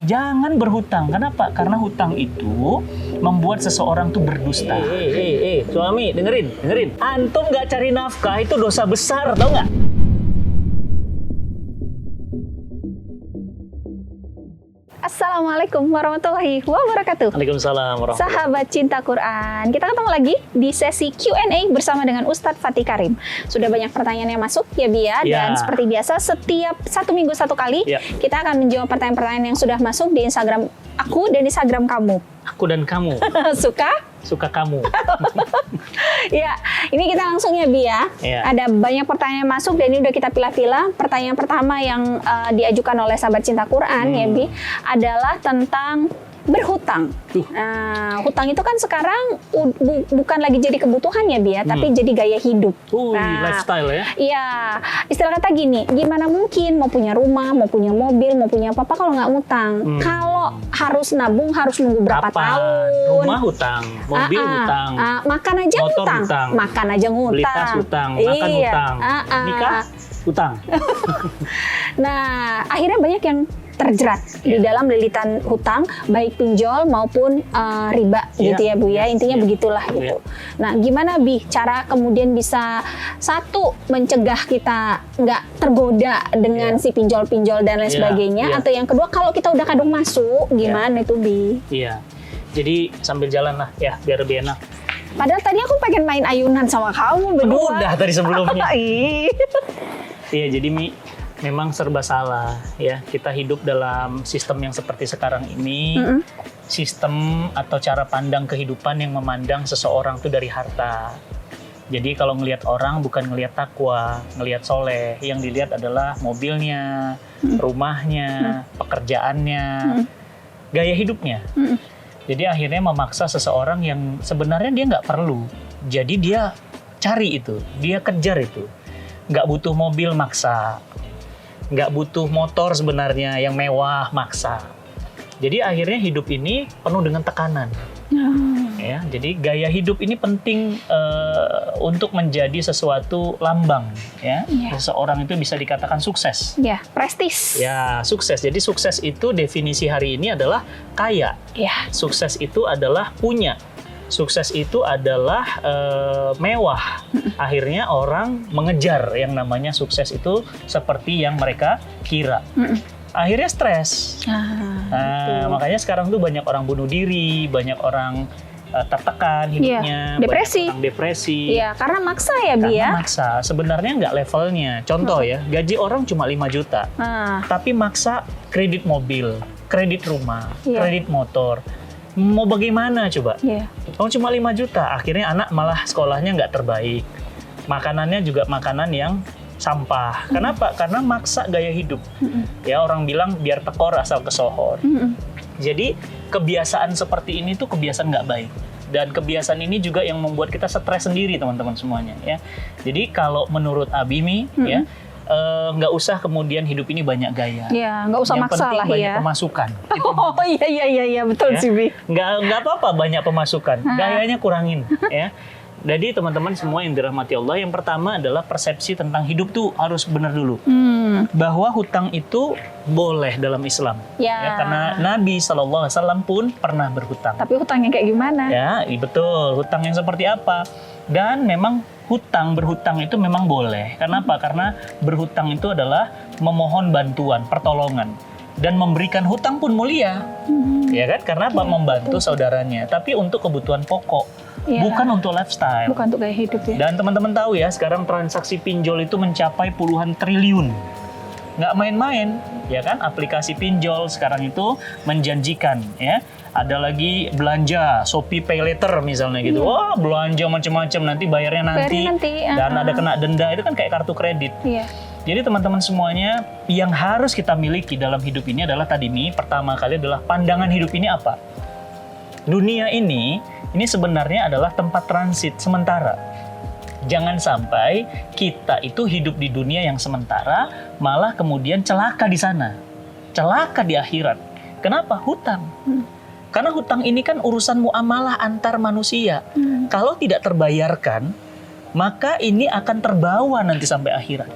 Jangan berhutang. Kenapa? Karena hutang itu membuat seseorang tuh berdusta. Suami, dengerin. Antum nggak cari nafkah itu dosa besar, tau nggak? Assalamualaikum warahmatullahi wabarakatuh. Waalaikumsalam warahmatullahi wabarakatuh. Sahabat cinta Quran, kita ketemu lagi di sesi Q&A bersama dengan Ustadz Fatih Karim. Sudah banyak pertanyaan yang masuk ya Bia, dan seperti biasa setiap 1 minggu 1 kali kita akan menjawab pertanyaan-pertanyaan yang sudah masuk di Instagram aku dan Instagram kamu. Aku dan kamu. Suka kamu. Ya, ini kita langsung ya Bia. Ada banyak pertanyaan yang masuk dan ini udah kita pilah-pilah. Pertanyaan pertama yang diajukan oleh sahabat cinta Quran ya Bi adalah tentang berhutang. Nah, hutang itu kan sekarang bukan lagi jadi kebutuhan ya Bia, tapi jadi gaya hidup. Lifestyle ya? Iya, istilah kata gini, gimana mungkin mau punya rumah, mau punya mobil, mau punya apa-apa kalau nggak ngutang? Kalau harus nabung harus nunggu berapa tahun? Rumah hutang, mobil hutang, makan aja motor hutang, makan aja ngutang, beli tas hutang, makan hutang, nikah hutang. Nah, akhirnya banyak yang terjerat di dalam lilitan hutang, baik pinjol maupun riba gitu ya Bu ya, intinya begitulah gitu. Nah, gimana Bi cara kemudian bisa satu mencegah kita nggak tergoda dengan si pinjol-pinjol dan lain sebagainya, atau yang kedua kalau kita udah kadung masuk gimana itu Bi? Iya, jadi sambil jalan lah ya biar lebih enak. Padahal tadi aku pengen main ayunan sama kamu berdua. Udah tadi sebelumnya. Iya, jadi Mi, memang serba salah ya, kita hidup dalam sistem yang seperti sekarang ini, sistem atau cara pandang kehidupan yang memandang seseorang tuh dari harta. Jadi kalau ngelihat orang bukan ngelihat takwa, ngelihat soleh, yang dilihat adalah mobilnya, rumahnya, pekerjaannya, gaya hidupnya. Jadi akhirnya memaksa seseorang yang sebenarnya dia nggak perlu, jadi dia cari itu, dia kejar itu. Nggak butuh mobil maksa, nggak butuh motor sebenarnya yang mewah maksa. Jadi akhirnya hidup ini penuh dengan tekanan. Ya, jadi gaya hidup ini penting untuk menjadi sesuatu lambang. Ya, seseorang itu bisa dikatakan sukses. Ya, prestis. Ya, sukses. Jadi sukses itu definisi hari ini adalah kaya. Sukses itu adalah punya. Sukses itu adalah mewah. Akhirnya orang mengejar yang namanya sukses itu seperti yang mereka kira. Akhirnya stres. Makanya sekarang tuh banyak orang bunuh diri, banyak orang tertekan hidupnya, depresi. Banyak orang depresi. Iya, karena maksa ya Bi ya. Karena maksa. Sebenarnya nggak levelnya. Contoh ya, gaji orang cuma 5 juta. Tapi maksa kredit mobil, kredit rumah, kredit motor. Mau bagaimana coba? Oh, cuma 5 juta, akhirnya anak malah sekolahnya nggak terbaik. Makanannya juga makanan yang sampah. Kenapa? Karena maksa gaya hidup. Ya, orang bilang biar tekor asal kesohor. Jadi kebiasaan seperti ini tuh kebiasaan nggak baik. Dan kebiasaan ini juga yang membuat kita stres sendiri teman-teman semuanya. Ya. Jadi kalau menurut Abimi, ya, nggak usah kemudian hidup ini banyak gaya. Iya, nggak usah yang maksa lah banyak ya. pemasukan. Oh iya betul Ya. sih Bi. Nggak apa-apa banyak pemasukan, gayanya kurangin. Ya. Jadi teman-teman semua yang dirahmati Allah, yang pertama adalah persepsi tentang hidup tuh harus benar dulu. Bahwa hutang itu boleh dalam Islam. Ya, karena Nabi SAW pun pernah berhutang. Tapi hutangnya kayak gimana? Ya, betul. Hutang yang seperti apa? Dan memang berhutang itu memang boleh. Kenapa? Karena berhutang itu adalah memohon bantuan, pertolongan. Dan memberikan hutang pun mulia. Ya kan? Karena apa? Membantu saudaranya. Tapi untuk kebutuhan pokok. Bukan untuk lifestyle. Bukan untuk gaya hidup ya. Dan teman-teman tahu ya, sekarang transaksi pinjol itu mencapai puluhan triliun. Nggak main-main, ya kan? Aplikasi pinjol sekarang itu menjanjikan, ya. Ada lagi belanja, Shopee Pay Later misalnya gitu. Wah, belanja macam-macam, nanti bayarnya nanti. Dan ada kena denda, itu kan kayak kartu kredit. Jadi teman-teman semuanya, yang harus kita miliki dalam hidup ini adalah tadi nih, pertama kali adalah pandangan hidup ini apa? Dunia ini sebenarnya adalah tempat transit sementara. Jangan sampai kita itu hidup di dunia yang sementara, malah kemudian celaka di sana. Celaka di akhirat. Kenapa? Hutang. Karena hutang ini kan urusan muamalah antar manusia. Kalau tidak terbayarkan, maka ini akan terbawa nanti sampai akhirat.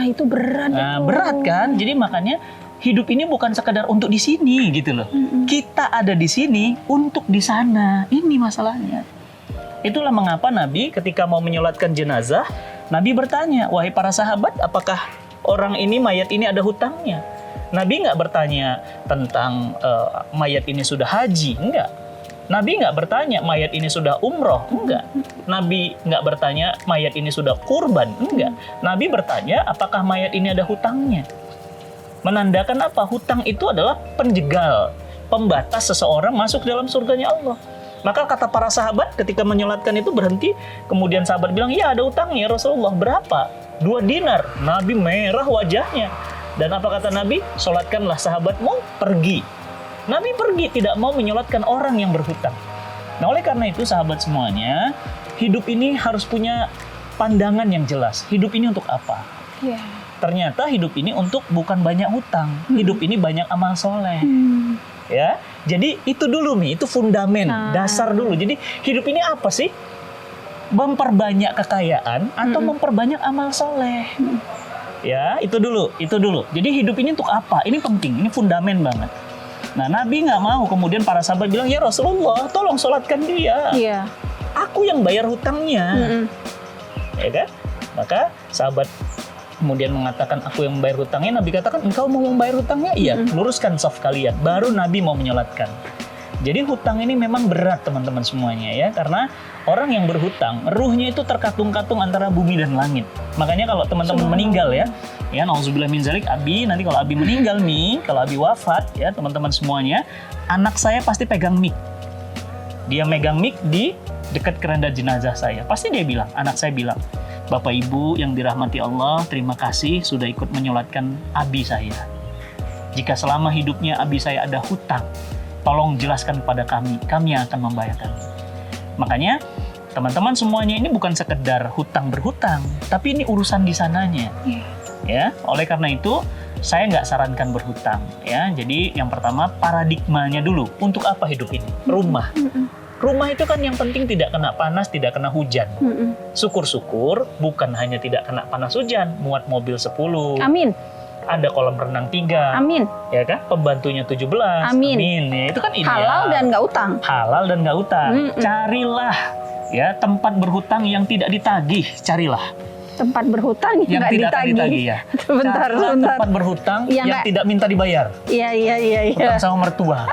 Itu berat. Nah, berat kan? Jadi makanya hidup ini bukan sekedar untuk di sini gitu loh. Kita ada di sini untuk di sana. Ini masalahnya. Itulah mengapa Nabi ketika mau menyolatkan jenazah, Nabi bertanya, wahai para sahabat, apakah orang ini, mayat ini ada hutangnya? Nabi nggak bertanya tentang mayat ini sudah haji, enggak. Nabi nggak bertanya mayat ini sudah umroh, enggak. Nabi nggak bertanya mayat ini sudah kurban, enggak. Nabi bertanya apakah mayat ini ada hutangnya. Menandakan apa? Hutang itu adalah penjegal, pembatas seseorang masuk dalam surganya Allah. Maka kata para sahabat ketika menyolatkan itu berhenti, kemudian sahabat bilang, ya ada hutangnya Rasulullah, berapa? 2 dinar. Nabi merah wajahnya. Dan apa kata Nabi? Solatkanlah sahabatmu, pergi. Nabi pergi, tidak mau menyolatkan orang yang berhutang. Nah oleh karena itu sahabat semuanya, hidup ini harus punya pandangan yang jelas. Hidup ini untuk apa? Ternyata hidup ini untuk bukan banyak hutang. Hidup ini banyak amal soleh. Ya, jadi itu dulu nih, itu fundamen, dasar dulu. Jadi hidup ini apa sih? Memperbanyak kekayaan atau memperbanyak amal soleh? Ya, itu dulu. Jadi hidup ini untuk apa? Ini penting, ini fundamen banget. Nah, Nabi nggak mau kemudian para sahabat bilang, ya Rasulullah, tolong sholatkan dia. Iya. Aku yang bayar hutangnya. Ya kan? Maka sahabat kemudian mengatakan aku yang membayar hutangnya. Nabi katakan engkau mau membayar hutangnya? Iya, luruskan saf kalian. Baru Nabi mau menyolatkan. Jadi hutang ini memang berat teman-teman semuanya ya. Karena orang yang berhutang, ruhnya itu terkatung-katung antara bumi dan langit. Makanya kalau teman-teman meninggal ya nauzubillah min zalik, Abi nanti kalau Abi meninggal nih, kalau Abi wafat ya teman-teman semuanya, anak saya pasti pegang mic. Dia megang mic di dekat keranda jenazah saya. Pasti dia bilang, anak saya bilang, Bapak Ibu yang dirahmati Allah, terima kasih sudah ikut menyolatkan Abi saya. Jika selama hidupnya Abi saya ada hutang, tolong jelaskan kepada kami yang akan membayarkan. Makanya teman-teman semuanya ini bukan sekedar hutang berhutang, tapi ini urusan di sananya. Ya, oleh karena itu saya nggak sarankan berhutang. Ya, jadi yang pertama paradigmanya dulu. Untuk apa hidup ini? Rumah. Rumah itu kan yang penting tidak kena panas, tidak kena hujan. Syukur-syukur bukan hanya tidak kena panas hujan, muat mobil 10. Amin. Ada kolam renang 3. Amin. Ya kan? Pembantunya 17. Amin. Ya, itu kan ideal. Halal dan nggak utang. Halal dan nggak utang. Carilah ya tempat berhutang yang tidak ditagih. Carilah. Tempat berhutang yang tidak akan ditagih ya. Sebentar. Tempat berhutang yang tidak minta dibayar. Iya. Hutang sama mertua.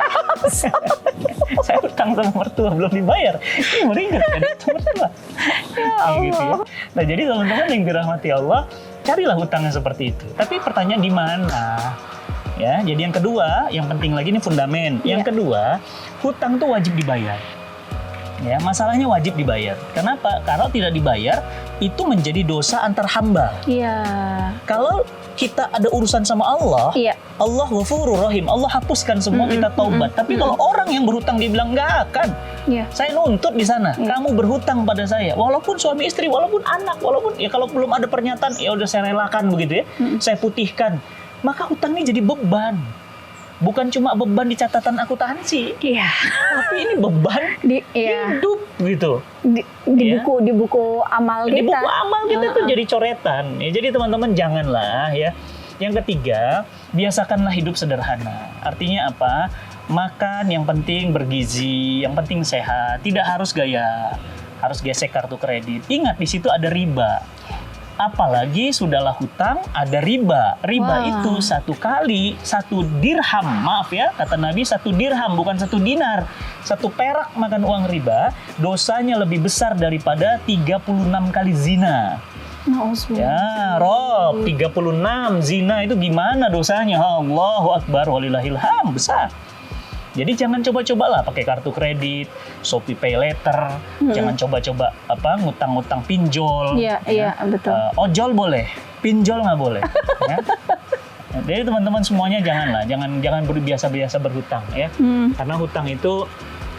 Saya hutang sama mertua belum dibayar. Ini meringat kan itu mertua. Ya Allah. Gitu ya. Nah jadi teman-teman yang dirahmati Allah, carilah hutangnya seperti itu. Tapi pertanyaan di mana? Ya, jadi yang kedua, yang penting lagi ini fundamen. Yang kedua, hutang tuh wajib dibayar. Ya, masalahnya wajib dibayar. Kenapa? Kalau tidak dibayar, itu menjadi dosa antar hamba. Iya. Kalau kita ada urusan sama Allah, Allah Ghafurur Rahim, Allah hapuskan semua kita taubat. Tapi kalau orang yang berhutang dia bilang nggak akan, saya nuntut di sana, kamu berhutang pada saya, walaupun suami istri, walaupun anak, walaupun ya kalau belum ada pernyataan, ya udah saya relakan begitu ya, saya putihkan, maka hutangnya jadi beban. Bukan cuma beban di catatan akuntansi, tapi ini beban hidup gitu. Di buku amal kita. Di buku amal kita tuh jadi coretan. Ya, jadi teman-teman janganlah ya. Yang ketiga, biasakanlah hidup sederhana. Artinya apa? Makan yang penting bergizi, yang penting sehat. Tidak harus harus gesek kartu kredit. Ingat di situ ada riba. Apalagi sudahlah hutang ada riba. Riba itu 1 kali 1 dirham. Maaf ya, kata Nabi 1 dirham bukan 1 dinar. 1 perak makan uang riba, dosanya lebih besar daripada 36 kali zina. Ya, Rob, 36 zina itu gimana dosanya? Allahu Akbar walillahilham, besar. Jadi jangan coba-cobalah pakai kartu kredit, Shopee Pay Later, jangan coba-coba ngutang-ngutang pinjol. Iya, betul. Ojol boleh, pinjol nggak boleh. Ya. Jadi teman-teman semuanya jangan berbiasa-biasa berhutang ya, karena hutang itu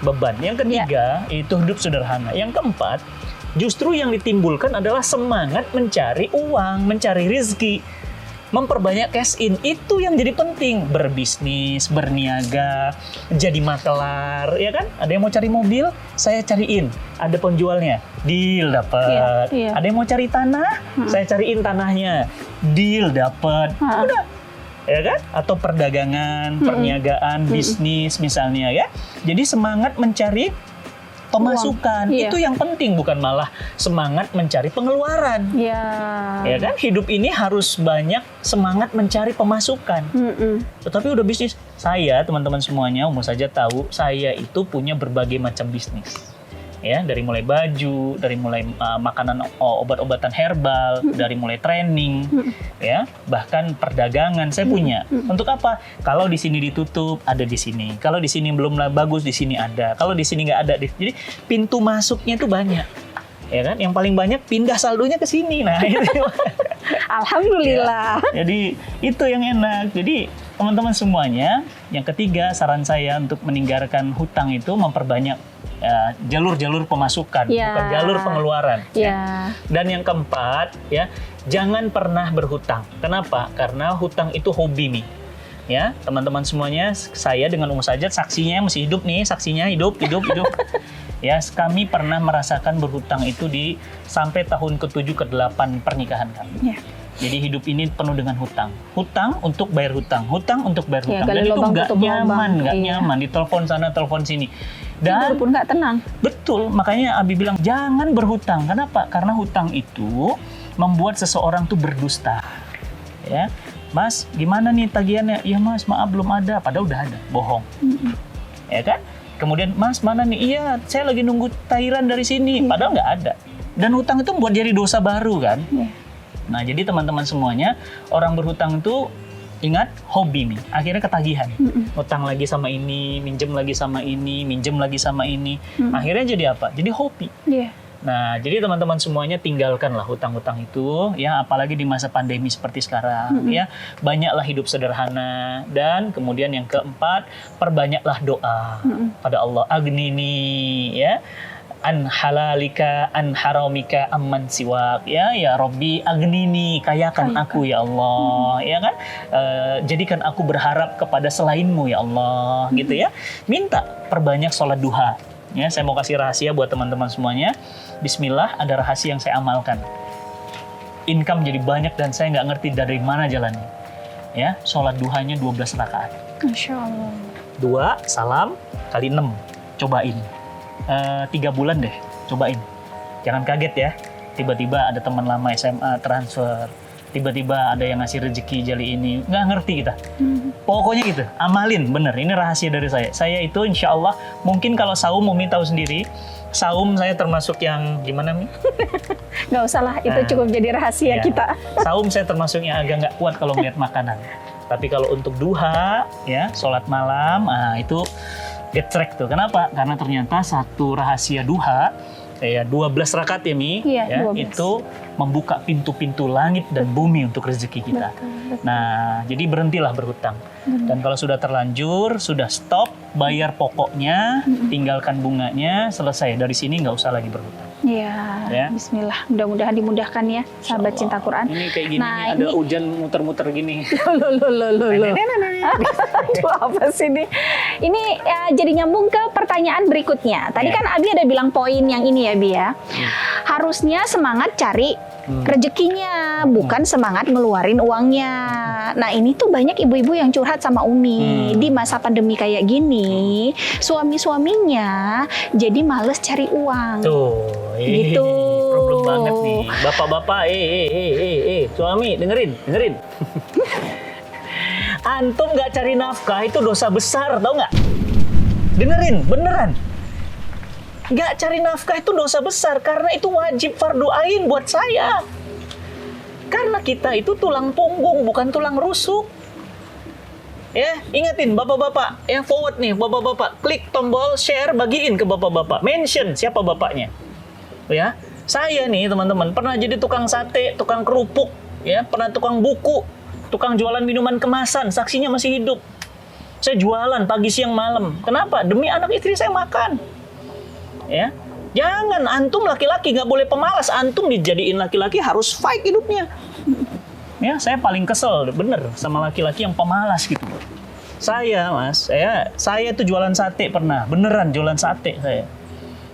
beban. Yang ketiga itu hidup sederhana. Yang keempat, justru yang ditimbulkan adalah semangat mencari uang, mencari rezeki. Memperbanyak cash in itu yang jadi penting. Berbisnis, berniaga, jadi makelar, ya kan? Ada yang mau cari mobil, saya cariin. Ada penjualnya, deal dapat. Ada yang mau cari tanah, saya cariin tanahnya, deal dapat. Udah. ya kan? Atau perdagangan, perniagaan, bisnis misalnya ya. Jadi semangat mencari pemasukan Iya. itu yang penting, bukan malah semangat mencari pengeluaran. Ya. Ya kan? Hidup ini harus banyak semangat mencari pemasukan. Tetapi udah bisnis, saya teman-teman semuanya umum saja tahu, saya itu punya berbagai macam bisnis. Ya, dari mulai baju, dari mulai makanan, obat-obatan herbal, dari mulai training, ya, bahkan perdagangan saya punya. Untuk apa? Kalau di sini ditutup, ada di sini. Kalau di sini belum bagus, di sini ada. Kalau di sini nggak ada, jadi pintu masuknya itu banyak. Ya kan? Yang paling banyak pindah saldonya ke sini. Nah, itu. Alhamdulillah. Ya, jadi itu yang enak. Jadi teman-teman semuanya, yang ketiga saran saya untuk meninggalkan hutang itu memperbanyak jalur-jalur pemasukan, Ya. bukan jalur pengeluaran. Ya. Dan yang keempat, ya, jangan pernah berhutang. Kenapa? Karena hutang itu hobi nih. Ya, teman-teman semuanya, saya dengan umum saja saksinya masih hidup nih, saksinya hidup. Ya, kami pernah merasakan berhutang itu sampai tahun ke-7 ke-8 pernikahan kami. Ya. Jadi hidup ini penuh dengan hutang. Hutang untuk bayar hutang. Hutang untuk bayar Ya, hutang. Dan gali itu lubang nggak tutup lubang. nyaman. Iya. Ditelepon sana, telepon sini. Tidur Dan pun nggak tenang. betul, makanya Abi bilang jangan berhutang. Kenapa? Karena hutang itu membuat seseorang tuh berdusta. Ya, Mas, gimana nih tagihannya? Ya Mas, maaf belum ada. Padahal udah ada. Bohong. Ya kan? Kemudian, Mas, mana nih? Iya, saya lagi nunggu tagihan dari sini. Padahal nggak ada. Dan hutang itu membuat jadi dosa baru kan? Ya. Nah, jadi teman-teman semuanya, orang berhutang itu ingat hobi nih. Akhirnya ketagihan. Hutang lagi sama ini, minjem lagi sama ini, minjem lagi sama ini. Akhirnya jadi apa? Jadi hobi. Iya. Nah, jadi teman-teman semuanya tinggalkanlah hutang-hutang itu, ya, apalagi di masa pandemi seperti sekarang, ya. Banyaklah hidup sederhana, dan kemudian yang keempat, perbanyaklah doa pada Allah. Agnini, ya. An halalika an haramika amman siwak, ya Robbi agnini, kayakan aku ya Allah, ya kan, jadikan aku berharap kepada selainmu ya Allah, gitu ya. Minta perbanyak sholat duha, ya. Saya mau kasih rahasia buat teman-teman semuanya. Bismillah, ada rahasia yang saya amalkan. Income jadi banyak dan saya nggak ngerti dari mana jalannya, ya. Sholat duhanya 12 rakaat. Masya Allah. 2 salam kali 6, cobain. 3 bulan deh, cobain. Jangan kaget ya, tiba-tiba ada teman lama SMA transfer, tiba-tiba ada yang ngasih rezeki jali ini, nggak ngerti kita. Pokoknya gitu, amalin, bener. Ini rahasia dari saya. Saya itu insya Allah, mungkin kalau saum Umi tahu sendiri, saum saya termasuk yang gimana Mi? Nggak usah lah, itu cukup jadi rahasia Ya, kita. saum saya termasuk yang agak nggak kuat kalau melihat makanan. Tapi kalau untuk duha, ya, sholat malam, itu get track tuh. Kenapa? Karena ternyata satu rahasia duha, ya 12 rakaat ya Mi, Iya, ya, 12. itu membuka pintu-pintu langit dan bumi untuk rezeki kita. Betul. Nah, jadi berhentilah berhutang. Dan kalau sudah terlanjur, sudah stop, bayar pokoknya, tinggalkan bunganya, selesai. Dari sini nggak usah lagi berhutang. Ya, Ya. Bismillah. Mudah-mudahan dimudahkan ya, sahabat Allah. cinta Quran. Ini kayak gini Nah, nih, ada ini- hujan muter-muter gini. Loh. Aduh, apa sih ini? Ini jadi nyambung ke pertanyaan berikutnya. Tadi Ya. kan Abi ada bilang poin yang ini ya, Bi ya. Harusnya semangat cari rezekinya, bukan semangat ngeluarin uangnya. Nah, ini tuh banyak ibu-ibu yang curhat sama Umi. Di masa pandemi kayak gini, suami-suaminya jadi males cari uang. Tuh, Gitu. problem banget nih. Bapak-bapak, suami, dengerin. Antum nggak cari nafkah itu dosa besar, tau nggak? Dengerin, beneran. Nggak cari nafkah itu dosa besar karena itu wajib fardu ain buat saya. Karena kita itu tulang punggung, bukan tulang rusuk. Ya, ingetin bapak-bapak, yang forward nih, bapak-bapak, klik tombol share, bagiin ke bapak-bapak, mention siapa bapaknya. Ya, saya nih teman-teman pernah jadi tukang sate, tukang kerupuk, ya, pernah tukang buku, tukang jualan minuman kemasan, saksinya masih hidup. Saya jualan pagi siang malam. Kenapa? Demi anak istri saya makan. Ya, jangan antum laki-laki nggak boleh pemalas. Antum dijadiin laki-laki harus fight hidupnya. Ya, saya paling kesel bener sama laki-laki yang pemalas gitu. Saya mas, saya tuh jualan sate pernah, beneran jualan sate saya.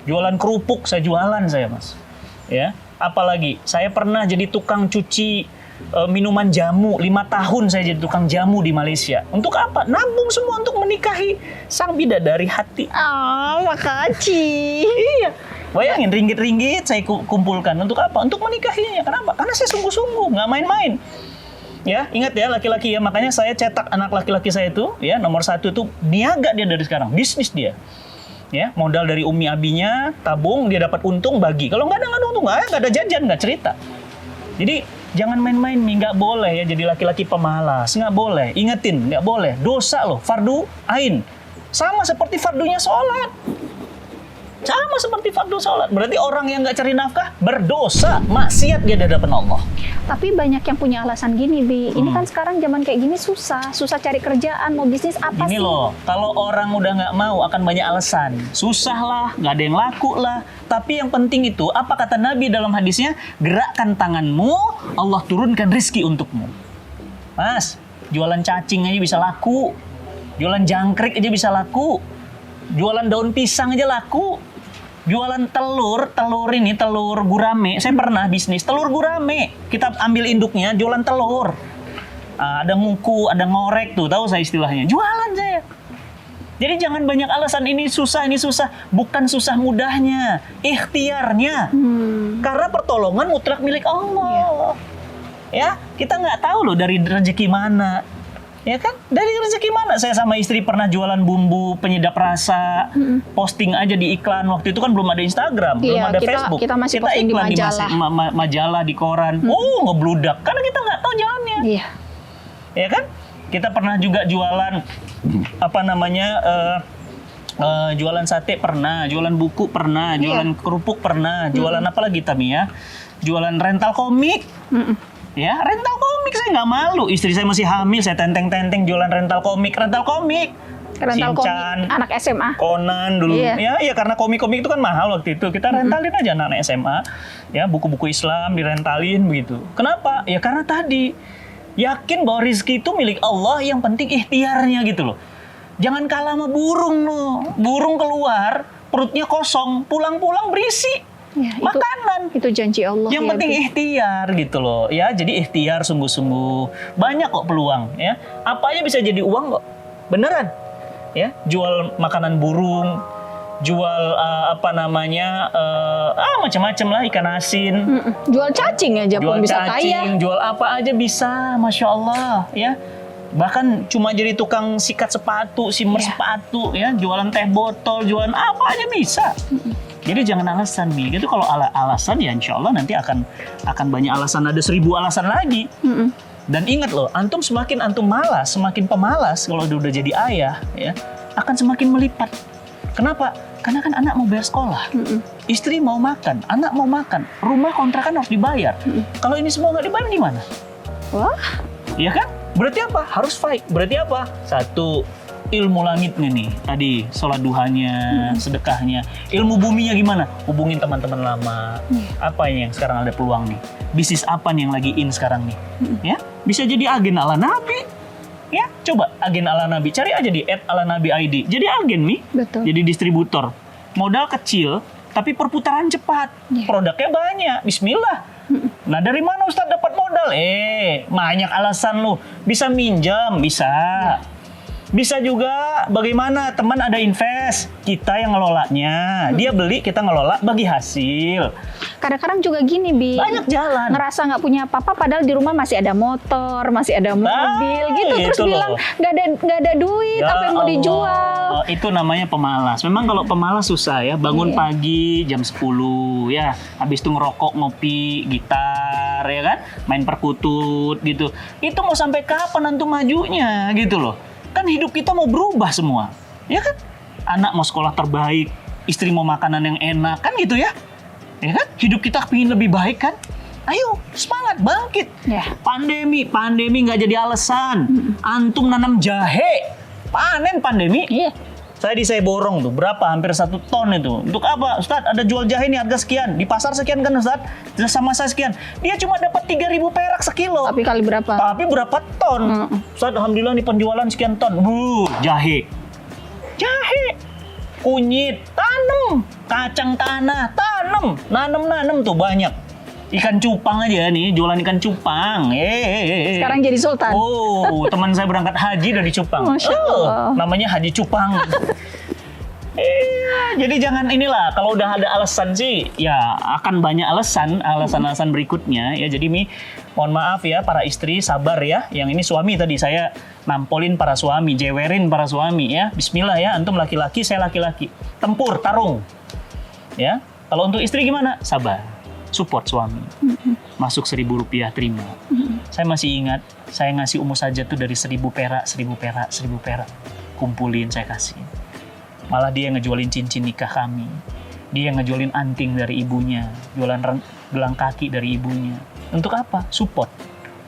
Jualan kerupuk saya jualan saya mas. Ya, apalagi saya pernah jadi tukang cuci minuman jamu. 5 tahun saya jadi tukang jamu di Malaysia. Untuk apa? Nabung semua untuk menikahi sang bidadari hati. Makasih. Iya. Bayangin ringgit-ringgit saya kumpulkan untuk apa? Untuk menikahinya. Kenapa? Karena saya sungguh-sungguh, nggak main-main. Ya, ingat ya laki-laki ya. Makanya saya cetak anak laki-laki saya itu, ya nomor 1 itu niaga dia dari sekarang, bisnis dia. Ya, modal dari umi abinya, tabung, dia dapat untung bagi. Kalau nggak ada untung, nggak ada jajan, nggak cerita. Jadi jangan main-main nih, nggak boleh ya jadi laki-laki pemalas, nggak boleh. Ingetin, nggak boleh. Dosa loh, fardu ain. Sama seperti fardunya sholat. Sama seperti fardu sholat. Berarti orang yang nggak cari nafkah berdosa, maksiat dia di hadapan Allah. Tapi banyak yang punya alasan gini, Bi. Ini kan sekarang zaman kayak gini susah cari kerjaan, mau bisnis apa Ini sih? loh, kalau orang udah nggak mau akan banyak alasan. Susah lah, nggak ada yang laku lah. Tapi yang penting itu, apa kata Nabi dalam hadisnya? Gerakkan tanganmu, Allah turunkan rizki untukmu. Mas, jualan cacing aja bisa laku. Jualan jangkrik aja bisa laku. Jualan daun pisang aja laku. Jualan telur gurame. Saya pernah bisnis telur gurame. Kita ambil induknya, jualan telur. Ada nguku, ada ngorek tuh, tahu saya istilahnya. Jualan saya. Jadi jangan banyak alasan ini susah. Bukan susah mudahnya, ikhtiarnya. Karena pertolongan mutlak milik Allah. Ya, kita nggak tahu loh dari rezeki mana. Ya kan? Dari rezeki mana? Saya sama istri pernah jualan bumbu penyedap rasa, posting aja di iklan. Waktu itu kan belum ada Instagram, belum ada Facebook. Kita masih posting iklan di majalah. Majalah, di koran. Ngebludak. Karena kita nggak tahu jalannya. Iya. Ya kan? Kita pernah juga jualan, jualan sate pernah, jualan buku pernah, jualan kerupuk pernah, jualan apa lagi Tami ya? Jualan rental komik. Ya, rental komik saya nggak malu. Istri saya masih hamil, saya tenteng-tenteng jualan rental komik. Rental komik anak SMA. Conan dulu. Iya. Ya, karena komik-komik itu kan mahal waktu itu. Kita rentalin aja anak SMA. Ya, buku-buku Islam direntalin begitu. Kenapa? Ya karena tadi yakin bahwa rezeki itu milik Allah, yang penting ikhtiarnya gitu loh. Jangan kalah sama burung loh. Burung keluar, perutnya kosong, pulang-pulang berisi. Ya, makanan. Itu janji Allah. Yang penting ikhtiar gitu loh. Ya, jadi ikhtiar sungguh-sungguh. Banyak kok peluang ya. Apa aja bisa jadi uang kok. Beneran. Ya, jual makanan burung, jual macam-macam lah, ikan asin. Jual cacing aja pun bisa kaya. Jual apa aja bisa, Masya Allah ya. Bahkan cuma jadi tukang sikat sepatu, simmer sepatu ya, jualan teh botol, jualan apa aja bisa. Jadi jangan alasan nih. Itu kalau alasan ya insya Allah nanti akan banyak alasan, ada 1000 alasan lagi. Dan ingat loh, semakin antum malas, semakin pemalas kalau udah jadi ayah ya, akan semakin melipat. Kenapa? Karena kan anak mau bayar sekolah, istri mau makan, anak mau makan, rumah kontrakan harus dibayar. Kalau ini semua nggak dibayar gimana? Wah, iya kan? Berarti apa? Harus fight. Berarti apa? 1, ilmu langitnya nih, tadi sholat duhanya, sedekahnya. Ilmu buminya gimana? Hubungin teman-teman lama. Apa yang sekarang ada peluang nih? Bisnis apa nih yang lagi in sekarang nih? Ya, bisa jadi agen ala Nabi. Ya, coba agen ala Nabi. Cari aja di @alanabi.id. Jadi agen nih. Betul. Jadi distributor. Modal kecil, tapi perputaran cepat. Produknya banyak. Bismillah. Nah, dari mana Ustadz dapat modal? Banyak alasan lu. Bisa minjam, bisa. Bisa juga bagaimana teman ada invest, kita yang ngelolanya. Dia beli, kita ngelola, bagi hasil. Kadang-kadang juga gini, Bi. Banyak jalan. Ngerasa nggak punya apa-apa, padahal di rumah masih ada motor, masih ada mobil, gitu. Terus itu bilang nggak ada duit, Ya apa yang mau Allah, dijual? itu namanya pemalas. Memang kalau pemalas susah ya. Bangun pagi jam 10 ya. Habis itu ngerokok, ngopi, gitar ya kan. Main perkutut gitu. Itu mau sampai kapan antum majunya gitu loh. Kan hidup kita mau berubah semua. Ya kan? Anak mau sekolah terbaik, istri mau makanan yang enak, kan gitu ya? Ya kan? Hidup kita ingin lebih baik kan? Ayo, semangat, bangkit. Pandemi nggak jadi alasan. Antum nanam jahe, panen pandemi. Iya. Saya borong tuh, berapa? Hampir 1 ton itu. Untuk apa? Ustadz, ada jual jahe nih harga sekian. Di pasar sekian kan Ustadz? Sama saya sekian. Dia cuma dapat 3.000 perak sekilo. Tapi kali berapa? Tapi berapa ton? Ustadz, alhamdulillah nih penjualan sekian ton. Jahe. Kunyit, tanam. Kacang tanah, tanam. Nanam tuh banyak. Ikan cupang aja nih, jualan ikan cupang. Sekarang jadi sultan. Oh, teman saya berangkat haji dari Cupang. Masya Allah. Namanya Haji Cupang. Jadi jangan inilah, kalau udah ada alasan sih, ya akan banyak alasan berikutnya ya. Jadi Mi, mohon maaf ya para istri, sabar ya. Yang ini suami tadi saya nampolin para suami, jewerin para suami ya. Bismillah ya, antum laki-laki, saya laki-laki. Tempur, tarung. Ya. Kalau untuk istri gimana? Sabar. Support suami. Masuk Rp1.000 terima. Saya masih ingat, saya ngasih Ummu Sajat tuh dari 1.000 perak. Kumpulin saya kasih. Malah dia yang ngejualin cincin nikah kami. Dia yang ngejualin anting dari ibunya. Jualan gelang kaki dari ibunya. Untuk apa? Support.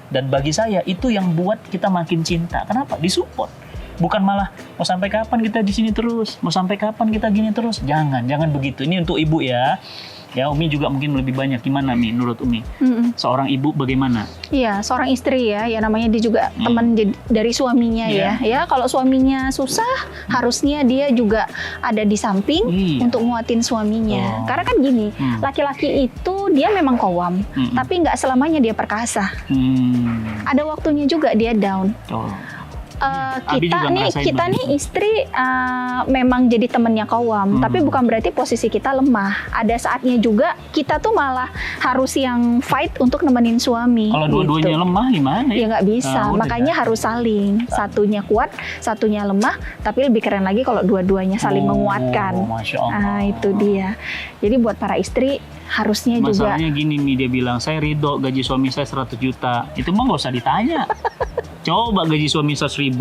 Dan bagi saya itu yang buat kita makin cinta. Kenapa? Disupport. Bukan malah mau sampai kapan kita di sini terus, mau sampai kapan kita gini terus. Jangan begitu. Ini untuk ibu ya. Ya, Umi juga mungkin lebih banyak. Gimana, Mi, menurut Umi? Seorang ibu bagaimana? Iya, seorang istri ya namanya dia juga teman dari suaminya ya. Ya, kalau suaminya susah, harusnya dia juga ada di samping untuk nguatin suaminya. Karena kan gini, laki-laki itu dia memang qawwam, tapi nggak selamanya dia perkasa. Ada waktunya juga dia down. Kita nih istri memang jadi temennya qawwam, tapi bukan berarti posisi kita lemah. Ada saatnya juga kita tuh malah harus yang fight untuk nemenin suami. Kalau dua-duanya lemah gimana ya? Ya nggak bisa, makanya harus saling. Satunya kuat, satunya lemah, tapi lebih keren lagi kalau dua-duanya saling menguatkan. Masya Allah. Itu dia. Jadi buat para istri harusnya juga. Masalahnya gini, Mi, dia bilang saya ridho gaji suami saya 100 juta. Itu mah nggak usah ditanya. Coba gaji suami 100.000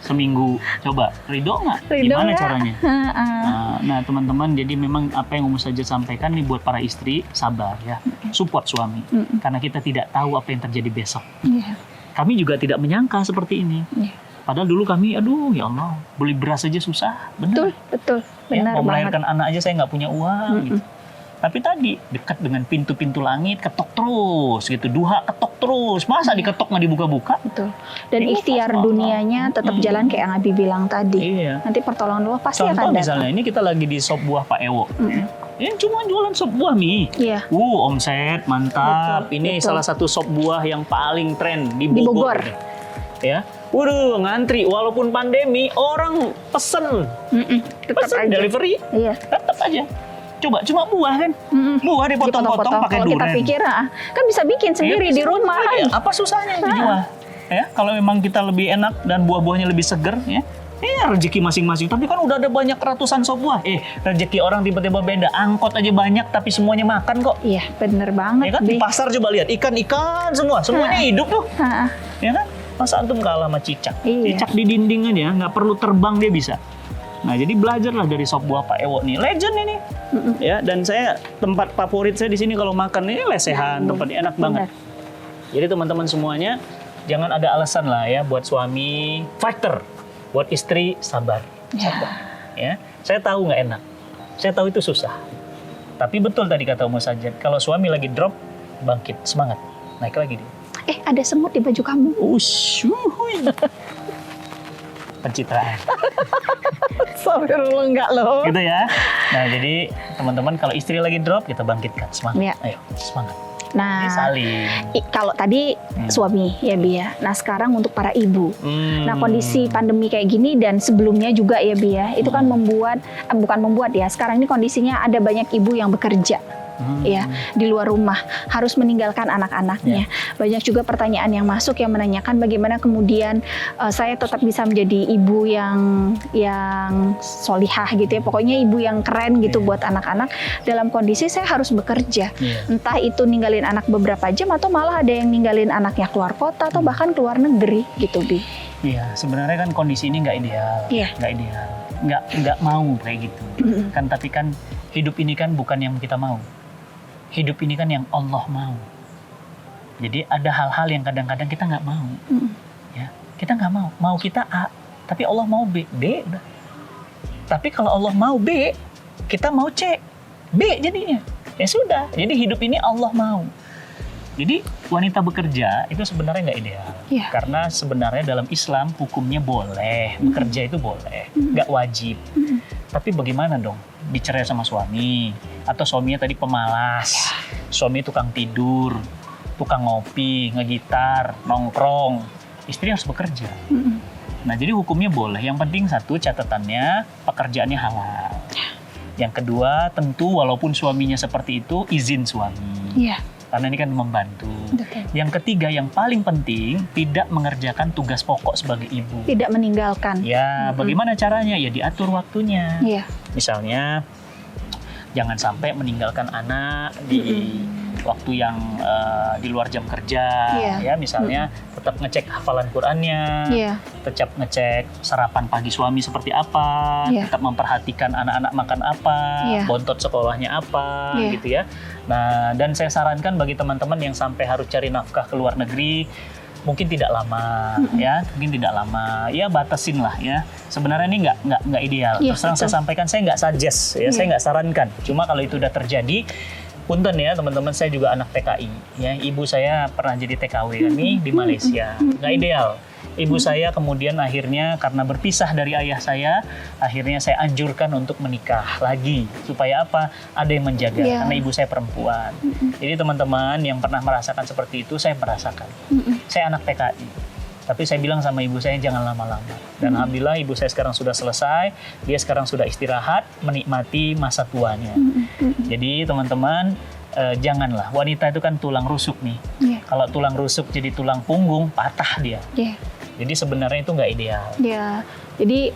seminggu, coba ridho nggak? Gimana caranya? Nah teman-teman, jadi memang apa yang Ummu Sajat sampaikan nih buat para istri, sabar ya, support suami, karena kita tidak tahu apa yang terjadi besok. Kami juga tidak menyangka seperti ini. Padahal dulu kami, aduh ya Allah, beli beras aja susah, benar. Betul, benar ya, mau banget. melahirkan anak aja saya nggak punya uang. Gitu. Tapi tadi dekat dengan pintu-pintu langit, ketok terus gitu, duha ketok terus, masa diketok nggak dibuka-buka? Betul. Dan ikhtiar dunianya tetap jalan kayak yang Abi bilang tadi. Nanti pertolongan Allah pasti Contoh akan datang. misalnya ini kita lagi di sop buah Pak Ewo. Ini cuma jualan sop buah, Mi. Iya. Omset mantap. Ini salah satu sop buah yang paling tren di Bogor. Ya. Waduh, ngantri walaupun pandemi, orang pesen. Tetap aja. Delivery. Iya. Tetap aja. Coba cuma buah kan? Buah dipotong-potong pakai Kalau durian. kita pikir kan bisa bikin sendiri di rumah. Apa susahnya dijual? Ya, kalau memang kita lebih enak dan buah-buahnya lebih seger ya. Rezeki masing-masing. Tapi kan udah ada banyak ratusan sop buah. Rezeki orang tiba-tiba beda. Angkot aja banyak tapi semuanya makan kok. Iya, bener banget. Ya kan di pasar coba lihat ikan-ikan semuanya hidup tuh. Ya kan? Masa antum kalah sama cicak? Cicak di dinding aja nggak perlu terbang dia bisa. Nah, jadi belajarlah dari sop buah Pak Ewo nih, legend ini. Ya, dan saya tempat favorit saya di sini kalau makan ini lesehan, tempatnya enak banget. Jadi teman-teman semuanya jangan ada alasan lah ya buat suami fighter, buat istri sabar. Ya, saya tahu nggak enak, saya tahu itu susah. Tapi betul tadi kata Ummu Sajat, kalau suami lagi drop, bangkit, semangat, naik lagi dia. Ada semut di baju kamu. Pencitraan. Astagfirullah, enggak loh. Gitu ya. Nah, jadi teman-teman kalau istri lagi drop, kita bangkitkan semangat. Ya. Ayo, semangat. Nah, ini saling. Kalau tadi suami ya Bi ya. Nah, sekarang untuk para ibu. Nah, kondisi pandemi kayak gini dan sebelumnya juga ya Bi ya. Itu kan bukan membuat ya. Sekarang ini kondisinya ada banyak ibu yang bekerja. Ya, di luar rumah harus meninggalkan anak-anaknya. Banyak juga pertanyaan yang masuk yang menanyakan bagaimana kemudian saya tetap bisa menjadi ibu yang solihah gitu ya. Pokoknya ibu yang keren gitu buat anak-anak dalam kondisi saya harus bekerja. Entah itu ninggalin anak beberapa jam atau malah ada yang ninggalin anaknya keluar kota atau bahkan keluar negeri gitu Bi. Iya, sebenarnya kan kondisi ini nggak ideal. Nggak ideal. Nggak mau kayak gitu. Kan tapi kan hidup ini kan bukan yang kita mau. Hidup ini kan yang Allah mau. Jadi ada hal-hal yang kadang-kadang kita nggak mau. Ya, kita nggak mau. Mau kita A, tapi Allah mau B. B udah. Tapi kalau Allah mau B, kita mau C. B jadinya. Ya sudah. Jadi hidup ini Allah mau. Jadi wanita bekerja itu sebenarnya nggak ideal. Karena sebenarnya dalam Islam hukumnya boleh. Bekerja itu boleh. Nggak wajib. Tapi bagaimana dong? Dicerai sama suami atau suaminya tadi pemalas, suami tukang tidur, tukang ngopi, ngegitar, nongkrong, istri harus bekerja. Nah, jadi hukumnya boleh. Yang penting satu, catatannya pekerjaannya halal. Yang kedua, tentu walaupun suaminya seperti itu, izin suami. Iya. Karena ini kan membantu. Betul. Yang ketiga, yang paling penting, tidak mengerjakan tugas pokok sebagai ibu. Tidak meninggalkan. Ya, bagaimana caranya? Ya diatur waktunya. Iya. Misalnya, jangan sampai meninggalkan anak di waktu yang di luar jam kerja. Iya. Ya, misalnya tetap ngecek hafalan Qur'annya, Iya. tetap ngecek sarapan pagi suami seperti apa, Iya. tetap memperhatikan anak-anak makan apa, Iya. bontot sekolahnya apa, Iya. gitu ya. Nah, dan saya sarankan bagi teman-teman yang sampai harus cari nafkah ke luar negeri, mungkin tidak lama, ya, mungkin tidak lama, ya batasin lah, ya. Sebenarnya ini nggak ideal. Iya, Terus terang saya betul. sampaikan, saya nggak suggest, ya, Iya. saya nggak sarankan. Cuma kalau itu udah terjadi, punten ya teman-teman, saya juga anak TKI, ya. Ibu saya pernah jadi TKW kami di Malaysia, nggak ideal. Ibu saya kemudian akhirnya karena berpisah dari ayah saya, akhirnya saya anjurkan untuk menikah lagi. Supaya apa? Ada yang menjaga, Iya. karena ibu saya perempuan. Jadi teman-teman yang pernah merasakan seperti itu, saya merasakan. Saya anak TKI. Tapi saya bilang sama ibu saya, jangan lama-lama. Dan alhamdulillah ibu saya sekarang sudah selesai, dia sekarang sudah istirahat, menikmati masa tuanya. Jadi teman-teman, janganlah, wanita itu kan tulang rusuk nih. Iya. Kalau tulang rusuk jadi tulang punggung, patah dia. Iya. Jadi sebenarnya itu nggak ideal. Ya, jadi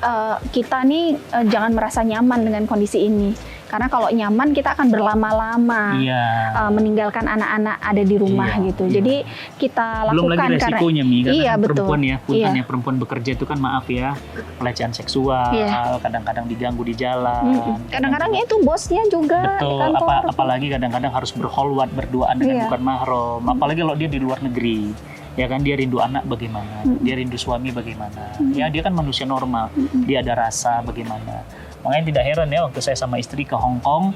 kita nih jangan merasa nyaman dengan kondisi ini. Karena kalau nyaman kita akan berlama-lama Iya. meninggalkan anak-anak ada di rumah Iya, gitu. iya. Jadi kita Belum lakukan lagi resikonya, Mi, karena iya, kan betul. perempuan ya, punten Iya. ya, perempuan bekerja itu kan maaf ya, pelecehan seksual, Iya. kadang-kadang diganggu di jalan. Kadang-kadang itu bosnya juga di Betul, kantor. apalagi kadang-kadang harus berkholwat, berduaan dengan Iya. bukan mahram. Apalagi kalau dia di luar negeri, ya kan, dia rindu anak bagaimana, dia rindu suami bagaimana. Ya, dia kan manusia normal, dia ada rasa bagaimana. Makanya tidak heran ya waktu saya sama istri ke Hong Kong,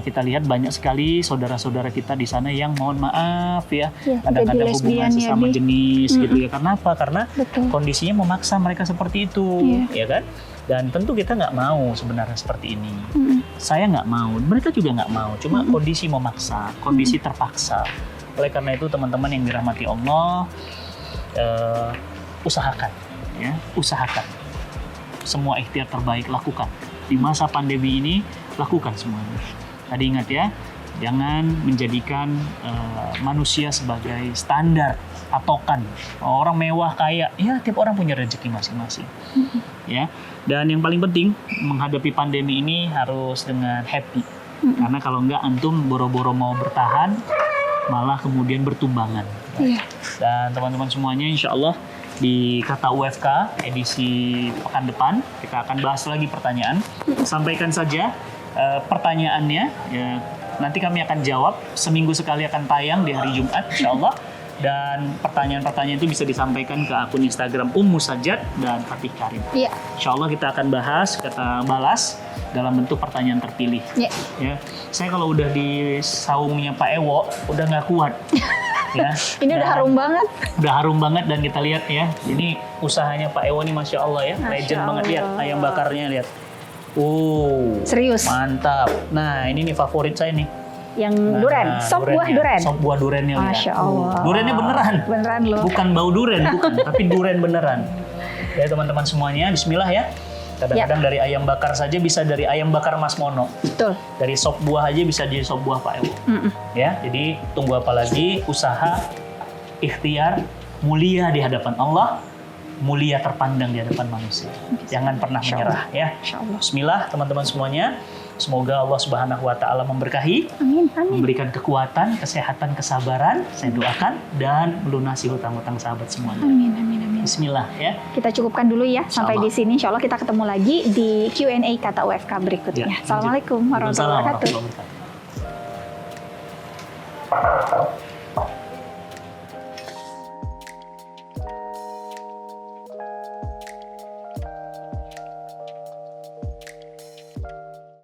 kita lihat banyak sekali saudara-saudara kita di sana yang mohon maaf ya, Iya, kadang-kadang jadi hubungan lesbian ya, sesama Bi. jenis gitu ya. Karena apa? Karena Betul. kondisinya memaksa mereka seperti itu, Iya. ya kan? Dan tentu kita nggak mau sebenarnya seperti ini. Saya nggak mau, mereka juga nggak mau. Cuma kondisi memaksa, kondisi terpaksa. Oleh karena itu teman-teman yang dirahmati Allah, usahakan, ya, usahakan. Semua ikhtiar terbaik lakukan. Di masa pandemi ini lakukan semuanya. Tadi ingat ya, jangan menjadikan manusia sebagai standar patokan. Orang mewah kaya, ya tiap orang punya rezeki masing-masing. Ya. Dan yang paling penting menghadapi pandemi ini harus dengan happy. Karena kalau enggak antum boro-boro mau bertahan, malah kemudian bertumbangan. Iya. Dan teman-teman semuanya insya Allah di Kata UFK edisi pekan depan kita akan bahas lagi pertanyaan. Sampaikan saja pertanyaannya, ya, nanti kami akan jawab. Seminggu sekali akan tayang di hari Jumat insya Allah. Dan pertanyaan-pertanyaan itu bisa disampaikan ke akun Instagram Ummu Sajat dan Fatih Karim. Iya. Insya Allah kita akan balas dalam bentuk pertanyaan terpilih. Iya. Ya, saya kalau udah di saungnya Pak Ewo udah nggak kuat. Ya, Ini udah dan harum banget. udah harum banget dan kita lihat ya, ini usahanya Pak Ewo nih Masya Allah ya, Masya legend banget, lihat Allah. ayam bakarnya, lihat. Serius. Mantap. Nah ini nih favorit saya nih. Yang duren, sop buah durennya. duren. Sop buah durennya, lihat. Masya Allah. Durennya beneran. Beneran loh. Bukan bau duren, bukan, tapi duren beneran. Ya teman-teman semuanya, bismillah ya. Kadang-kadang dari ayam bakar saja bisa dari ayam bakar Mas Mono. Betul. Dari sop buah aja bisa jadi sop buah Pak Ewo. Ya, jadi tunggu apa lagi? Usaha, ikhtiar, mulia di hadapan Allah, mulia terpandang di hadapan manusia. Jangan pernah menyerah ya. Insya Allah. Bismillah teman-teman semuanya. Semoga Allah Subhanahu wa taala memberkahi, Amin. Amin. memberikan kekuatan, kesehatan, kesabaran, saya doakan, dan melunasi hutang-hutang sahabat semuanya. Amin. Amin. Amin. Bismillah ya. Kita cukupkan dulu ya sampai Insya di sini. Insya Allah kita ketemu lagi di Q&A Kata UFK berikutnya. Ya, Assalamualaikum warahmatullahi wabarakatuh. Waalaikumsalam warahmatullahi wabarakatuh.